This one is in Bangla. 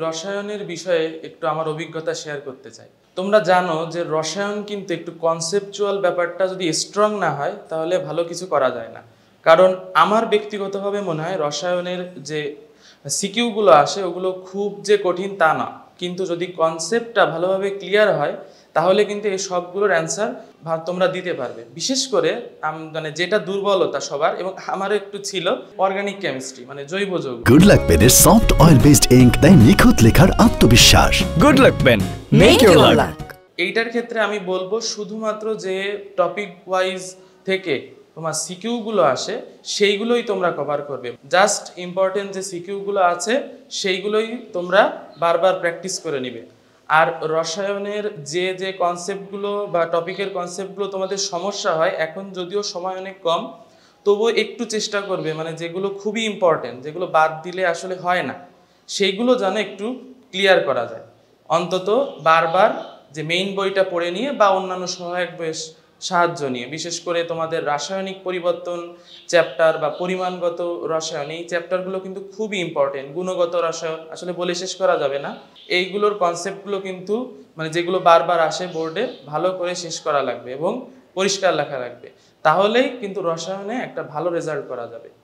রসায়নের বিষয়ে একটু আমার অভিজ্ঞতা শেয়ার করতে চাই। তোমরা জানো যে রসায়ন কিন্তু একটু কনসেপচুয়াল ব্যাপারটা যদি স্ট্রং না হয় তাহলে ভালো কিছু করা যায় না। কারণ আমার ব্যক্তিগতভাবে মনে হয় রসায়নের যে সিকিউগুলো আসে ওগুলো খুব যে কঠিন তা না, কিন্তু যদি কনসেপ্টটা ভালোভাবে ক্লিয়ার হয় তাহলে কিন্তু এই সবগুলোর অ্যান্সার তোমরা দিতে পারবে। বিশেষ করে মানে যেটা দুর্বলতা সবার, এবং আমারও একটু ছিল, অর্গানিক কেমিস্ট্রি মানে জৈব যৌগ। গুড লাক পেনের সফট অয়েল বেসড ইঙ্ক দেয় নিখুঁত লেখার আত্মবিশ্বাস। Good luck pen, make your luck. এইটার ক্ষেত্রে আমি বলবো শুধুমাত্র যে টপিক ওয়াইজ থেকে তোমার সিকিউগুলো আসে সেইগুলোই তোমরা কভার করবে। জাস্ট ইম্পর্টেন্ট যে সিকিউগুলো আছে সেইগুলোই তোমরা বারবার প্র্যাকটিস করে নিবে। আর রসায়নের যে যে কনসেপ্টগুলো বা টপিকের কনসেপ্টগুলো তোমাদের সমস্যা হয়, এখন যদিও সময় অনেক কম, তবুও একটু চেষ্টা করবে মানে যেগুলো খুবই ইম্পর্টেন্ট, যেগুলো বাদ দিলে আসলে হয় না, সেইগুলো যেন একটু ক্লিয়ার করা যায়। অন্তত বারবার যে মেইন বইটা পড়ে নিয়ে বা অন্যান্য সহায়ক বইয়ের সাহায্য নিয়ে, বিশেষ করে তোমাদের রাসায়নিক পরিবর্তন চ্যাপ্টার বা পরিমাণগত রসায়ন, এই চ্যাপ্টারগুলো কিন্তু খুবই ইম্পর্টেন্ট। গুণগত রসায়ন আসলে বলে শেষ করা যাবে না। এইগুলোর কনসেপ্টগুলো কিন্তু মানে যেগুলো বারবার আসে বোর্ডে, ভালো করে শেষ করা লাগবে এবং পরিষ্কার লেখা লাগবে, তাহলেই কিন্তু রসায়নে একটা ভালো রেজাল্ট করা যাবে।